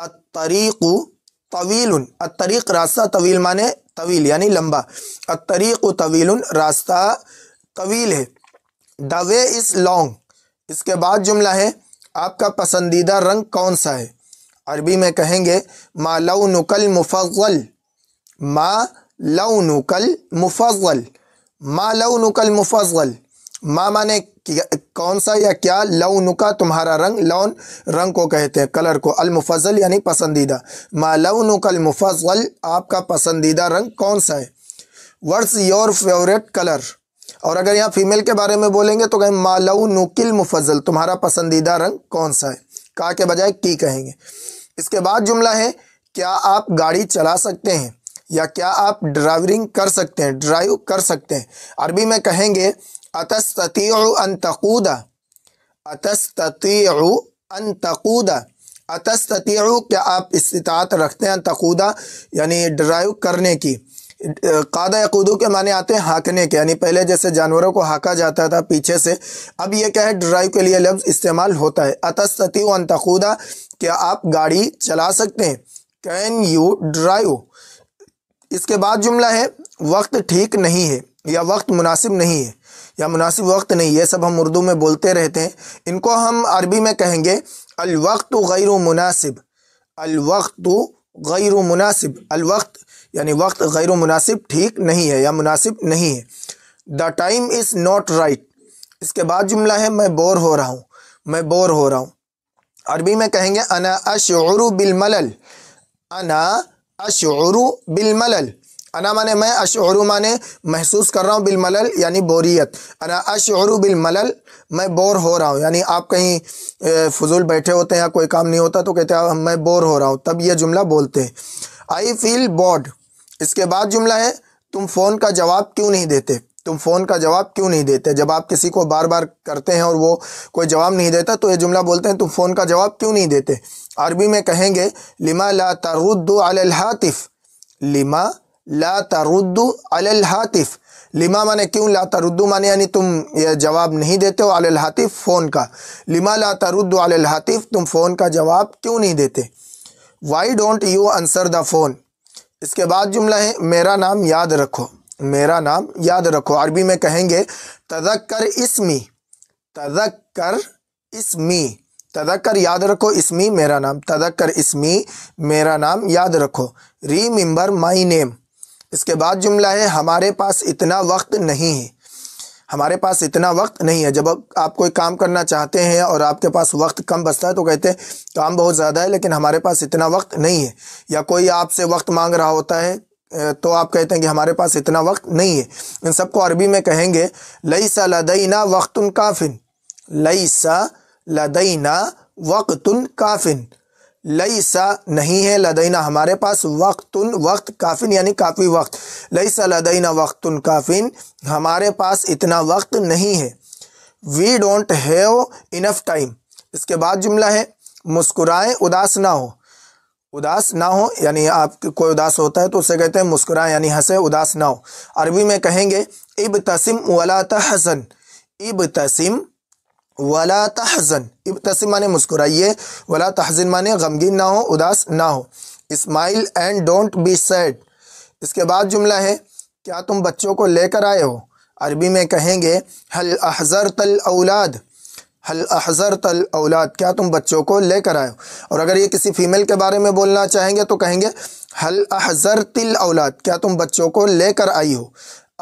الطریق طویل، الطریق راستہ، طویل معنی طویل یعنی لمبا، الطریق طویل راستہ طویل ہے۔ the way is long، اس کے بعد جملہ ہے آپ کا پسندیدہ رنگ کون سا ہے؟ عربی میں کہیں گے ما لونک المفضل، ما لونک المفضل، ما لونک المفضل، ما مانے کون سا یا کیا، لونکا تمہارا رنگ، لون رنگ کو کہتے ہیں، کلر کو، المفضل یعنی پسندیدہ، ما لونک المفضل آپ کا پسندیدہ رنگ کون سا ہے؟ what's your favorite color، اور اگر یہاں فیمیل کے بارے میں بولیں گے تو کہیں ما لونک المفضل تمہارا پسندیدہ رنگ کون سا ہے، کا کے بجائے کی کہیں گے۔ اس کے بعد جملہ ہے کیا آپ گاڑی چلا سکتے ہیں یا کیا آپ ڈرائیونگ کر سکتے ہیں، ڈرائیو کر سکتے ہیں؟ عربی میں کہیں گے اتستطيع ان تقود، اتستطيع ان تقود، اتستطيع کیا آپ استطاعت رکھتے ہیں، ان تقود یعنی ڈرائیو کرنے کی، قادہ یقودو کے معنی آتے ہیں ہانکنے کے، یعنی پہلے جیسے جانوروں کو ہانکا جاتا تھا پیچھے سے، اب یہ کیا ہے ڈرائیو کے لیے لفظ استعمال ہوتا ہے۔ اتستطيع ان تقود کیا آپ گاڑی چلا سکتے ہیں، کین یو ڈرائیو۔ اس کے بعد جملہ ہے وقت ٹھیک نہیں ہے یا وقت مناسب نہیں ہے یا مناسب وقت نہیں، یہ سب ہم اردو میں بولتے رہتے ہیں، ان کو ہم عربی میں کہیں گے الوقت غیر مناسب، الوقت غیر مناسب، الوقت یعنی وقت غیر مناسب، ٹھیک نہیں ہے یا مناسب نہیں ہے۔ The time is not right, اس کے بعد جملہ ہے میں بور ہو رہا ہوں، میں بور ہو رہا ہوں۔ عربی میں کہیں گے انا اشعر بالملل، انا اشعر بالملل، انا مانے میں، اشعر مانے محسوس کر رہا ہوں، بالملل یعنی بوریت، انا اشعر بالملل میں بور ہو رہا ہوں، یعنی آپ کہیں فضول بیٹھے ہوتے ہیں یا کوئی کام نہیں ہوتا تو کہتے ہیں میں بور ہو رہا ہوں، تب یہ جملہ بولتے ہیں۔ آئی فیل بورڈ، اس کے بعد جملہ ہے تم فون کا جواب کیوں نہیں دیتے، تم فون کا جواب کیوں نہیں دیتے، جب آپ کسی کو بار بار کرتے ہیں اور وہ کوئی جواب نہیں دیتا تو یہ جملہ بولتے ہیں تم فون کا جواب کیوں نہیں دیتے۔ عربی میں کہیں گے لما لا ترد علی الہاتف، لما لا ترد علی الہاتف، لما مانے کیوں، لا ترد مانے یعنی تم یہ جواب نہیں دیتے ہو، علی الہاتف فون کا، لما لا ترد علی الہاتف تم فون کا جواب کیوں نہیں دیتے۔ Why don't you answer the phone, اس کے بعد جملہ ہے میرا نام یاد رکھو، میرا نام یاد رکھو۔ عربی میں کہیں گے تذکر اسمی، تذکر اسمی، تذکر یاد رکھو، اسمی میرا نام، تذکر اسمی میرا نام یاد رکھو۔ ریممبر مائی نیم، اس کے بعد جملہ ہے ہمارے پاس اتنا وقت نہیں ہے، ہمارے پاس اتنا وقت نہیں ہے۔ جب آپ کوئی کام کرنا چاہتے ہیں اور آپ کے پاس وقت کم بچتا ہے تو کہتے ہیں کام بہت زیادہ ہے لیکن ہمارے پاس اتنا وقت نہیں ہے، یا کوئی آپ سے وقت مانگ رہا ہوتا ہے تو آپ کہتے ہیں کہ ہمارے پاس اتنا وقت نہیں ہے۔ ان سب کو عربی میں کہیں گے لیس لدینا وقت کاف، لیس لدینا وقت کاف، لیس نہیں ہے، لدینا ہمارے پاس، وقت وقت، کافن یعنی کافی وقت، لیس لدینا وقت کافن ہمارے پاس اتنا وقت نہیں ہے۔ We don't have enough time, اس کے بعد جملہ ہے مسکرائیں اداس نہ ہو، اداس نہ ہو یعنی آپ کوئی اداس ہوتا ہے تو اسے کہتے ہیں مسکرائیں یعنی ہنسے، اداس نہ ہو۔ عربی میں کہیں گے ابتسم ولا تحزن، ابتسم ولا تحزن، ابتسم مانے مسکرائیے، ولا تحزن مانے غمگین نہ ہو، اداس نہ ہو۔ Smile and don't be sad, اس کے بعد جملہ ہے کیا تم بچوں کو لے کر آئے ہو؟ عربی میں کہیں گے هل احضرت الاولاد، هل احضرت الاولاد کیا تم بچوں کو لے کر آئے ہو؟ اور اگر یہ کسی فیمیل کے بارے میں بولنا چاہیں گے تو کہیں گے هل احضرت الاولاد کیا تم بچوں کو لے کر آئی ہو۔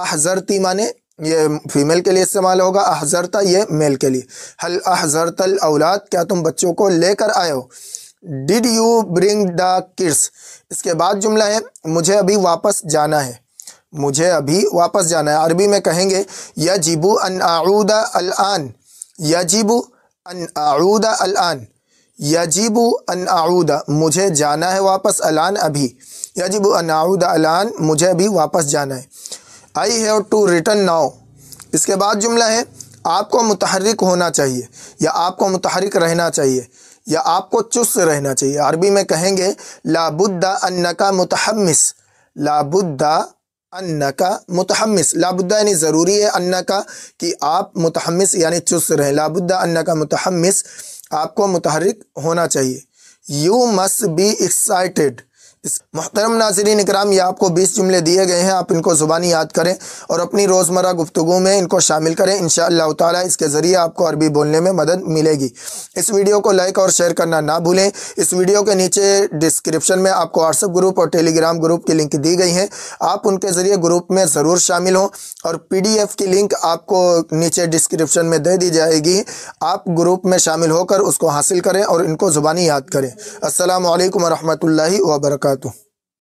احضرتی مانے یہ فیمیل کے لیے استعمال ہوگا، احضرتا یہ میل کے لیے۔ هل احضرت الاولاد کیا تم بچوں کو لے کر آئے ہو۔ Did you bring the kids, اس کے بعد جملہ ہے مجھے ابھی واپس جانا ہے، مجھے ابھی واپس جانا ہے۔ عربی میں کہیں گے یجب ان اعود الان، یجب ان اعود الان، یجب ان اعود مجھے جانا ہے واپس، الان ابھی، یجب ان اعود الان مجھے ابھی واپس جانا ہے۔ I have to return now، اس کے بعد جملہ ہے آپ کو متحرک ہونا چاہیے یا آپ کو متحرک رہنا چاہیے یا آپ کو چست رہنا چاہیے۔ عربی میں کہیں گے لابد انک متحمس، لابد انک متحمس، لابد یعنی ضروری ہے، انک کہ آپ متحمس یعنی چست رہیں، لابد انک متحمس آپ کو متحرک ہونا چاہیے۔ You must be excited. محترم ناظرین اکرام، یہ آپ کو 20 جملے دیے گئے ہیں، آپ ان کو زبانی یاد کریں اور اپنی روزمرہ گفتگو میں ان کو شامل کریں۔ انشاءاللہ تعالی اس کے ذریعے آپ کو عربی بولنے میں مدد ملے گی۔ اس ویڈیو کو لائک اور شیئر کرنا نہ بھولیں۔ اس ویڈیو کے نیچے ڈسکرپشن میں آپ کو واٹس ایپ گروپ اور ٹیلی گرام گروپ کی لنک دی گئی ہیں، آپ ان کے ذریعے گروپ میں ضرور شامل ہوں، اور PDF کی لنک آپ کو نیچے ڈسکرپشن میں دے دی جائے گی۔ آپ گروپ میں شامل ہو کر اس کو حاصل کریں اور ان کو زبانی یاد کریں۔ السلام علیکم ورحمۃ اللہ وبرکاتہ۔